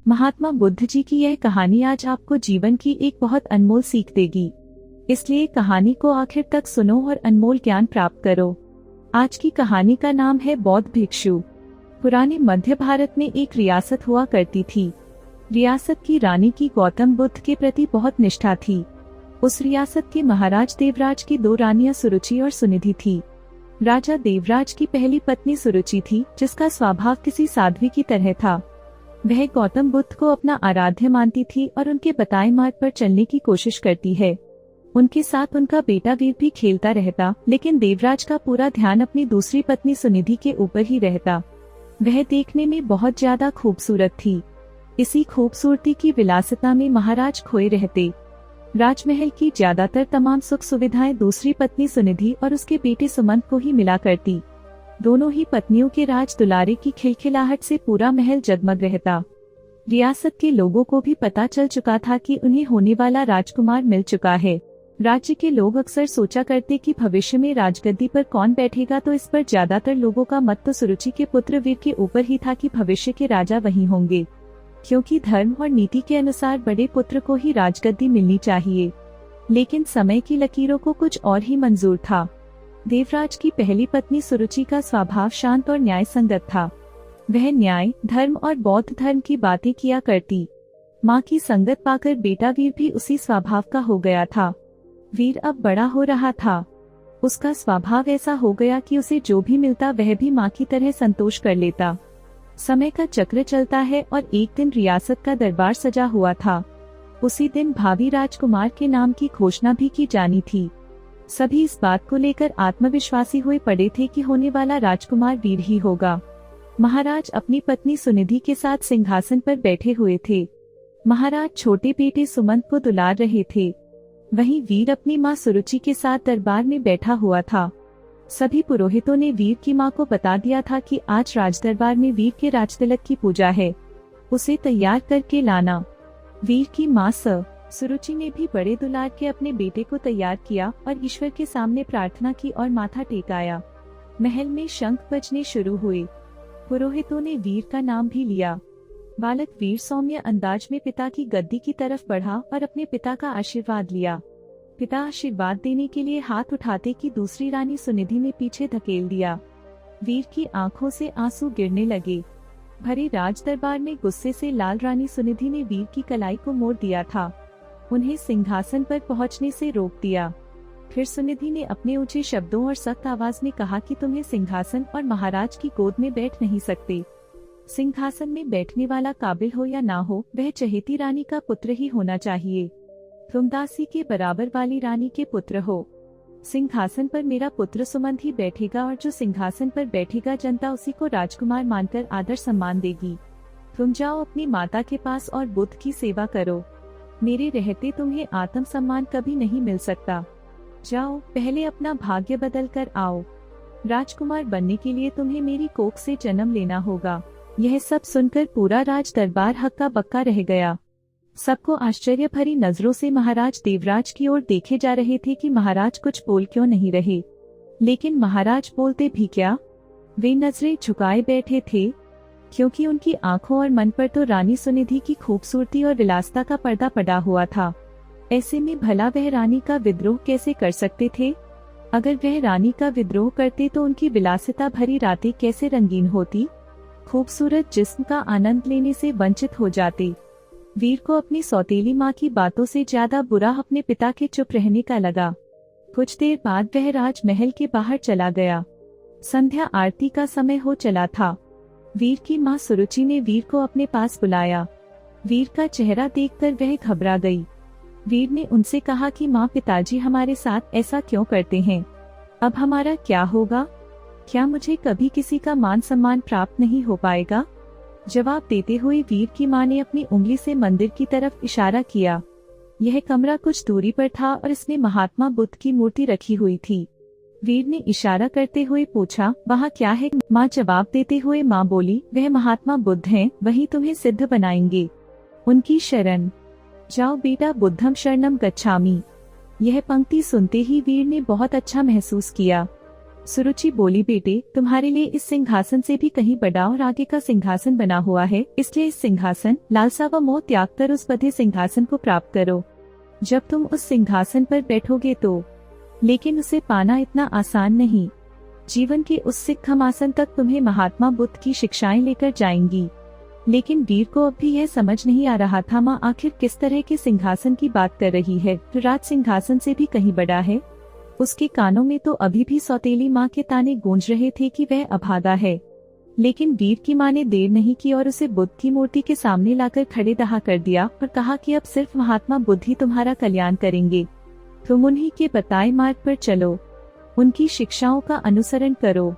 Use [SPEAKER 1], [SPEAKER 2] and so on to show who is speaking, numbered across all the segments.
[SPEAKER 1] महात्मा बुद्ध जी की यह कहानी आज आपको जीवन की एक बहुत अनमोल सीख देगी। इसलिए कहानी को आखिर तक सुनो और अनमोल ज्ञान प्राप्त करो। आज की कहानी का नाम है बौद्ध भिक्षु। पुराने मध्य भारत में एक रियासत हुआ करती थी। रियासत की रानी की गौतम बुद्ध के प्रति बहुत निष्ठा थी। उस रियासत के महाराज देवराज की दो रानियां सुरुचि और सुनिधि थी। राजा देवराज की पहली पत्नी सुरुचि थी, जिसका स्वभाव किसी साध्वी की तरह था। वह गौतम बुद्ध को अपना आराध्य मानती थी और उनके बताए मार्ग पर चलने की कोशिश करती है। उनके साथ उनका बेटा वीर भी खेलता रहता, लेकिन देवराज का पूरा ध्यान अपनी दूसरी पत्नी सुनिधि के ऊपर ही रहता। वह देखने में बहुत ज्यादा खूबसूरत थी। इसी खूबसूरती की विलासिता में महाराज खोए रहते। राजमहल की ज्यादातर तमाम सुख सुविधाएं दूसरी पत्नी सुनिधि और उसके बेटे सुमंत को ही मिला करती। दोनों ही पत्नियों के राज दुलारे की खिलखिलाहट से पूरा महल जगमग रहता। रियासत के लोगों को भी पता चल चुका था कि उन्हें होने वाला राजकुमार मिल चुका है। राज्य के लोग अक्सर सोचा करते कि भविष्य में राजगद्दी पर कौन बैठेगा, तो इस पर ज्यादातर लोगों का मत तो सुरुचि के पुत्र वीर के ऊपर ही था कि भविष्य के राजा वही होंगे, क्योंकि धर्म और नीति के अनुसार बड़े पुत्र को ही राजगद्दी मिलनी चाहिए। लेकिन समय की लकीरों को कुछ और ही मंजूर था। देवराज की पहली पत्नी सुरुचि का स्वभाव शांत और न्याय संगत था। वह न्याय, धर्म और बौद्ध धर्म की बातें किया करती। माँ की संगत पाकर बेटा वीर भी उसी स्वभाव का हो गया था। वीर अब बड़ा हो रहा था। उसका स्वभाव ऐसा हो गया कि उसे जो भी मिलता वह भी माँ की तरह संतोष कर लेता। समय का चक्र चलता है और एक दिन रियासत का दरबार सजा हुआ था। उसी दिन भावी राजकुमार के नाम की घोषणा भी की जानी थी। सभी इस बात को लेकर आत्मविश्वासी हुए पड़े थे कि होने वाला राजकुमार वीर ही होगा। महाराज अपनी पत्नी सुनिधि के साथ सिंहासन पर बैठे हुए थे। महाराज छोटे बेटे सुमंत को दुलार रहे थे। वहीं वीर अपनी मां सुरुचि के साथ दरबार में बैठा हुआ था। सभी पुरोहितों ने वीर की मां को बता दिया था कि आज राजदरबार में वीर के राजतिलक की पूजा है, उसे तैयार करके लाना। वीर की मां सुरुचि ने भी बड़े दुलार के अपने बेटे को तैयार किया और ईश्वर के सामने प्रार्थना की और माथा टेकाया। महल में शंख बजने शुरू हुए। पुरोहितों ने वीर का नाम भी लिया। बालक वीर सौम्य अंदाज में पिता की गद्दी की तरफ बढ़ा और अपने पिता का आशीर्वाद लिया। पिता आशीर्वाद देने के लिए हाथ उठाते कि दूसरी रानी सुनिधि ने पीछे धकेल दिया। वीर की आंखों से आंसू गिरने लगे। भरे राज दरबार में गुस्से से लाल रानी सुनिधि ने वीर की कलाई को मोड़ दिया था। उन्हें सिंहासन पर पहुंचने से रोक दिया। फिर सुनिधि ने अपने ऊंचे शब्दों और सख्त आवाज में कहा कि तुम्हें सिंहासन और महाराज की गोद में बैठ नहीं सकते। सिंहासन में बैठने वाला काबिल हो या ना हो, वह चहेती रानी का पुत्र ही होना चाहिए। तुम दासी के बराबर वाली रानी के पुत्र हो। सिंहासन पर मेरा पुत्र सुमंत ही बैठेगा और जो सिंहासन पर बैठेगा जनता उसी को राजकुमार मानकर आदर सम्मान देगी। तुम जाओ अपनी माता के पास और बुद्ध की सेवा करो। मेरे रहते तुम्हें आत्म सम्मान कभी नहीं मिल सकता। जाओ, पहले अपना भाग्य बदल कर आओ। राजकुमार बनने के लिए तुम्हें मेरी कोख से जन्म लेना होगा। यह सब सुनकर पूरा राज दरबार हक्का बक्का रह गया। सबको आश्चर्य भरी नजरों से महाराज देवराज की ओर देखे जा रहे थे कि महाराज कुछ बोल क्यों नहीं रहे। लेकिन महाराज बोलते भी क्या, वे नजरें झुकाए बैठे थे, क्योंकि उनकी आंखों और मन पर तो रानी सुनिधि की खूबसूरती और विलासिता का पर्दा पड़ा हुआ था। ऐसे में भला वह रानी का विद्रोह कैसे कर सकते थे? अगर वह रानी का विद्रोह करते तो उनकी विलासिता भरी रातें कैसे रंगीन होती? खूबसूरत जिस्म का आनंद लेने से वंचित हो जाते। वीर को अपनी सौतेली माँ की बातों से ज्यादा बुरा अपने पिता के चुप रहने का लगा। कुछ देर बाद वह राजमहल के बाहर चला गया। संध्या आरती का समय हो चला था। वीर की माँ सुरुचि ने वीर को अपने पास बुलाया। वीर का चेहरा देखकर वह घबरा गई। वीर ने उनसे कहा कि माँ, पिताजी हमारे साथ ऐसा क्यों करते हैं? अब हमारा क्या होगा? क्या मुझे कभी किसी का मान सम्मान प्राप्त नहीं हो पाएगा? जवाब देते हुए वीर की माँ ने अपनी उंगली से मंदिर की तरफ इशारा किया। यह कमरा कुछ दूरी पर था और इसमें महात्मा बुद्ध की मूर्ति रखी हुई थी। वीर ने इशारा करते हुए पूछा, वहाँ क्या है? माँ जवाब देते हुए माँ बोली, वह महात्मा बुद्ध हैं, वही तुम्हें सिद्ध बनाएंगे। उनकी शरण जाओ बेटा, बुद्धम शरणम गच्छामि। यह पंक्ति सुनते ही वीर ने बहुत अच्छा महसूस किया। सुरुचि बोली, बेटे तुम्हारे लिए इस सिंहासन से भी कहीं बड़ा और आगे का सिंहासन बना हुआ है, इसलिए इस सिंहासन, लालसा व मोह त्याग कर उस बधे सिंहासन को प्राप्त करो। जब तुम उस सिंहासन पर बैठोगे तो, लेकिन उसे पाना इतना आसान नहीं। जीवन के उस सिंहासन तक तुम्हें महात्मा बुद्ध की शिक्षाएं लेकर जाएंगी। लेकिन वीर को अब भी यह समझ नहीं आ रहा था माँ आखिर किस तरह के सिंहासन की बात कर रही है, जो राज सिंहासन से भी कहीं बड़ा है। उसके कानों में तो अभी भी सौतेली माँ के ताने गूंज रहे थे कि वह अभागा है। लेकिन वीर की माँ ने देर नहीं की और उसे बुद्ध की मूर्ति के सामने लाकर खड़े दहा कर दिया और कहा कि अब सिर्फ महात्मा बुद्ध ही तुम्हारा कल्याण करेंगे। तुम उन्हीं के बताए मार्ग पर चलो, उनकी शिक्षाओं का अनुसरण करो,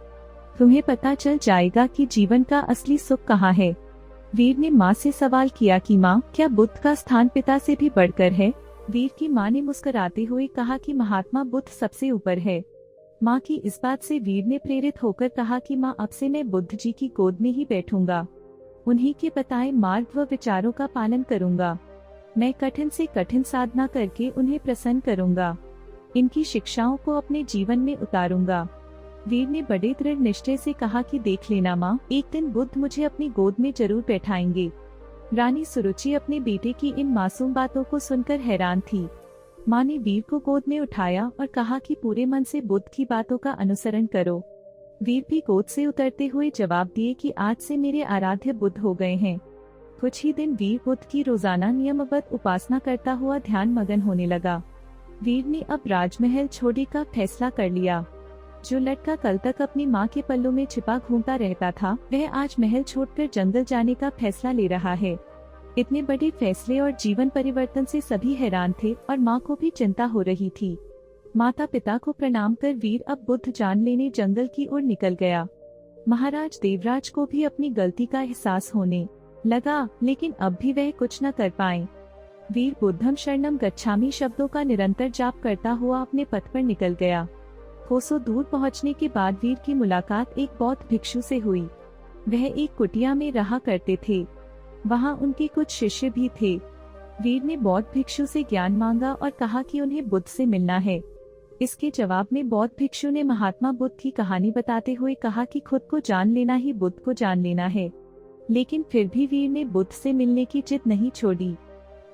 [SPEAKER 1] तुम्हें पता चल जाएगा कि जीवन का असली सुख कहाँ है। वीर ने माँ से सवाल किया कि माँ, क्या बुद्ध का स्थान पिता से भी बढ़कर है? वीर की माँ ने मुस्कुराते हुए कहा कि महात्मा बुद्ध सबसे ऊपर है। माँ की इस बात से वीर ने प्रेरित होकर कहा कि माँ, अब से मैं बुद्ध जी की गोद में ही बैठूंगा, उन्हीं के बताए मार्ग व विचारों का पालन करूंगा। मैं कठिन से कठिन साधना करके उन्हें प्रसन्न करूंगा, इनकी शिक्षाओं को अपने जीवन में उतारूंगा। वीर ने बड़े दृढ़ निश्चय से कहा कि देख लेना माँ, एक दिन बुद्ध मुझे अपनी गोद में जरूर बैठाएंगे। रानी सुरुचि अपने बेटे की इन मासूम बातों को सुनकर हैरान थी। माँ ने वीर को गोद में उठाया और कहा कि पूरे मन से बुद्ध की बातों का अनुसरण करो। वीर भी गोद से उतरते हुए जवाब दिए कि आज से मेरे आराध्य बुद्ध हो गए हैं। कुछ ही दिन वीर बुद्ध की रोजाना नियमबद्ध उपासना करता हुआ ध्यान मगन होने लगा। वीर ने अब राजमहल छोड़ने का फैसला कर लिया। जो लड़का कल तक अपनी माँ के पल्लों में छिपा घूमता रहता था, वह आज महल छोड़कर जंगल जाने का फैसला ले रहा है। इतने बड़े फैसले और जीवन परिवर्तन से सभी हैरान थे और माँ को भी चिंता हो रही थी। माता पिता को प्रणाम कर वीर अब बुद्ध जान लेने जंगल की ओर निकल गया। महाराज देवराज को भी अपनी गलती का एहसास होने लगा, लेकिन अब भी वह कुछ न कर पाए। वीर बुद्धम शरणम गच्छामि शब्दों का निरंतर जाप करता हुआ अपने पथ पर निकल गया। कोसों दूर पहुंचने के बाद वीर की मुलाकात एक बौद्ध भिक्षु से हुई। वह एक कुटिया में रहा करते थे। वहां उनके कुछ शिष्य भी थे। वीर ने बौद्ध भिक्षु से ज्ञान मांगा और कहा कि उन्हें बुद्ध से मिलना है। इसके जवाब में बौद्ध भिक्षु ने महात्मा बुद्ध की कहानी बताते हुए कहा कि खुद को जान लेना ही बुद्ध को जान लेना है। लेकिन फिर भी वीर ने बुद्ध से मिलने की जिद नहीं छोड़ी।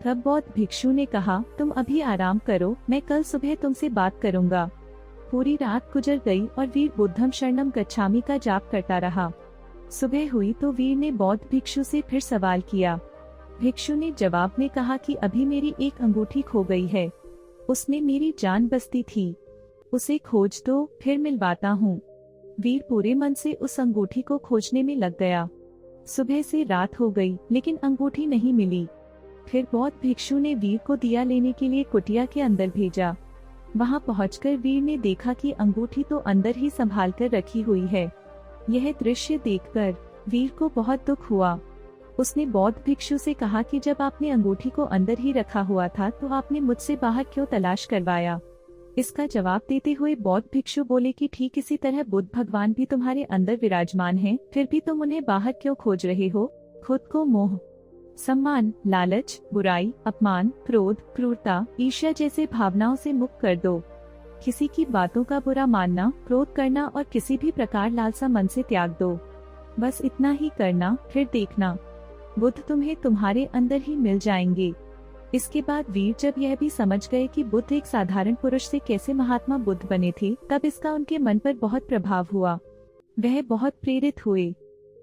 [SPEAKER 1] तब बौद्ध भिक्षु ने कहा, तुम अभी आराम करो, मैं कल सुबह तुमसे बात करूंगा। पूरी रात गुजर गई और वीर बुद्धम शरणम गच्छामि का जाप करता रहा। सुबह हुई तो वीर ने बौद्ध भिक्षु से फिर सवाल किया। भिक्षु ने जवाब में कहा कि अभी मेरी एक अंगूठी खो गई है, उसमें मेरी जान बसती थी, उसे खोज दो, फिर मिलवाता हूँ। वीर पूरे मन से उस अंगूठी को खोजने में लग गया। सुबह से रात हो गई, लेकिन अंगूठी नहीं मिली। फिर बौद्ध भिक्षु ने वीर को दिया लेने के लिए कुटिया के अंदर भेजा। वहां पहुंचकर वीर ने देखा कि अंगूठी तो अंदर ही संभाल कर रखी हुई है। यह दृश्य देखकर वीर को बहुत दुख हुआ। उसने बौद्ध भिक्षु से कहा कि जब आपने अंगूठी को अंदर ही रखा हुआ था तो आपने मुझसे बाहर क्यों तलाश करवाया? इसका जवाब देते हुए बौद्ध भिक्षु बोले कि ठीक इसी तरह बुद्ध भगवान भी तुम्हारे अंदर विराजमान हैं, फिर भी तुम उन्हें बाहर क्यों खोज रहे हो? खुद को मोह, सम्मान, लालच, बुराई, अपमान, क्रोध, क्रूरता, ईर्ष्या जैसे भावनाओं से मुक्त कर दो। किसी की बातों का बुरा मानना, क्रोध करना और किसी भी प्रकार लालसा मन से त्याग दो। बस इतना ही करना, फिर देखना बुद्ध तुम्हें तुम्हारे अंदर ही मिल जाएंगे। इसके बाद वीर जब यह भी समझ गए कि बुद्ध एक साधारण पुरुष से कैसे महात्मा बुद्ध बने थे, तब इसका उनके मन पर बहुत प्रभाव हुआ। वह बहुत प्रेरित हुए।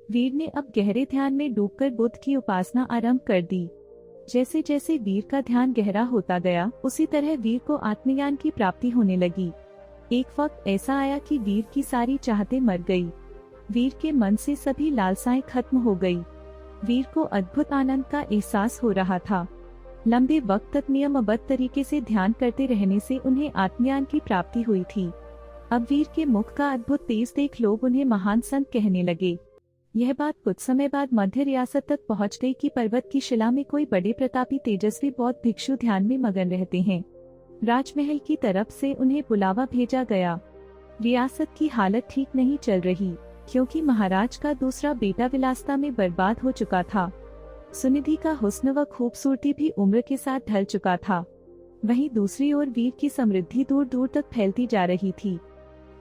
[SPEAKER 1] वीर ने अब गहरे ध्यान में डूबकर बुद्ध की उपासना आरंभ कर दी। जैसे जैसे वीर का ध्यान गहरा होता गया, उसी तरह वीर को आत्मज्ञान की प्राप्ति होने लगी। एक वक्त ऐसा आया कि वीर की सारी चाहतें मर गई। वीर के मन से सभी लालसाएं खत्म हो गई। वीर को अद्भुत आनंद का एहसास हो रहा था। लंबे वक्त तक नियमबद्ध तरीके से ध्यान करते रहने से उन्हें आत्मज्ञान की प्राप्ति हुई थी। अब वीर के मुख का अद्भुत तेज देख लोग उन्हें महान संत कहने लगे। यह बात कुछ समय बाद मध्य रियासत तक पहुंच गई कि पर्वत की शिला में कोई बड़े प्रतापी तेजस्वी बौद्ध भिक्षु ध्यान में मगन रहते हैं। राजमहल की तरफ से उन्हें बुलावा भेजा गया। रियासत की हालत ठीक नहीं चल रही, क्योंकि महाराज का दूसरा बेटा विलासिता में बर्बाद हो चुका था। सुनिधि का हुस्न व खूबसूरती भी उम्र के साथ ढल चुका था। वहीं दूसरी ओर वीर की समृद्धि दूर दूर तक फैलती जा रही थी।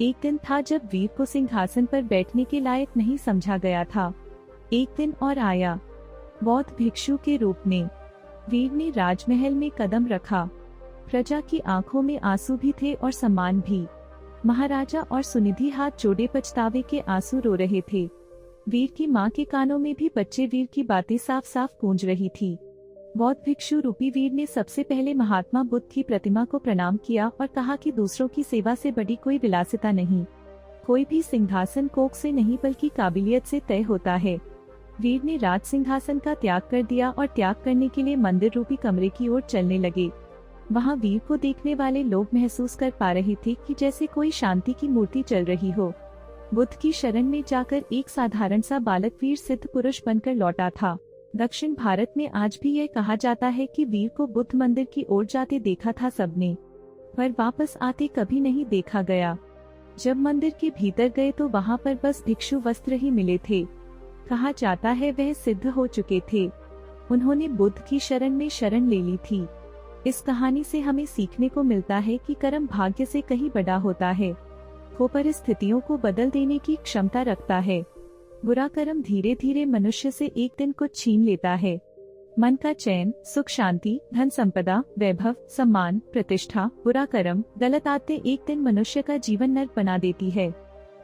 [SPEAKER 1] एक दिन था जब वीर को सिंहासन पर बैठने के लायक नहीं समझा गया था। एक दिन और आया, बौद्ध भिक्षु के रूप में। वीर ने राजमहल में कदम रखा। प्रजा की आंखों में आंसू भी थे और सम्मान भी। महाराजा और सुनिधि हाथ जोड़े पछतावे के आंसू रो रहे थे। वीर की माँ के कानों में भी बच्चे वीर की बातें साफ साफ गूंज रही थी। बौद्ध भिक्षु रूपी वीर ने सबसे पहले महात्मा बुद्ध की प्रतिमा को प्रणाम किया और कहा कि दूसरों की सेवा से बड़ी कोई विलासिता नहीं। कोई भी सिंहासन कोख से नहीं बल्कि काबिलियत से तय होता है। वीर ने राज सिंहासन का त्याग कर दिया और त्याग करने के लिए मंदिर रूपी कमरे की ओर चलने लगे। वहाँ वीर को देखने वाले लोग महसूस कर पा रहे थे कि जैसे कोई शांति की मूर्ति चल रही हो। बुद्ध की शरण में जाकर एक साधारण सा बालक वीर सिद्ध पुरुष बनकर लौटा था। दक्षिण भारत में आज भी यह कहा जाता है कि वीर को बुद्ध मंदिर की ओर जाते देखा था सबने, पर वापस आते कभी नहीं देखा गया। जब मंदिर के भीतर गए तो वहाँ पर बस भिक्षु वस्त्र ही मिले थे। कहा जाता है वह सिद्ध हो चुके थे। उन्होंने बुद्ध की शरण में शरण ले ली थी। इस कहानी से हमें सीखने को मिलता है कि कर्म भाग्य से कहीं बड़ा होता है। वो परिस्थितियों को बदल देने की क्षमता रखता है। बुरा कर्म धीरे धीरे मनुष्य से एक दिन कुछ छीन लेता है। मन का चैन, सुख शांति, धन संपदा, वैभव, सम्मान, प्रतिष्ठा। बुरा कर्म, गलत आदतें एक दिन मनुष्य का जीवन नर्क बना देती है।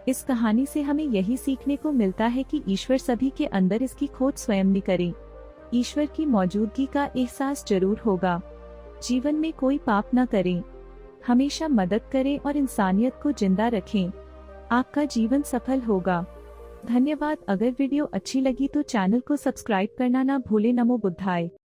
[SPEAKER 1] इस कहानी से हमें यही सीखने को मिलता है कि ईश्वर सभी के अंदर इसकी खोज स्वयं भी करें। ईश्वर की मौजूदगी का एहसास जरूर होगा। जीवन में कोई पाप न करें, हमेशा मदद करें और इंसानियत को जिंदा रखें। आपका जीवन सफल होगा। धन्यवाद। अगर वीडियो अच्छी लगी तो चैनल को सब्सक्राइब करना ना भूलें। नमो बुद्धाय।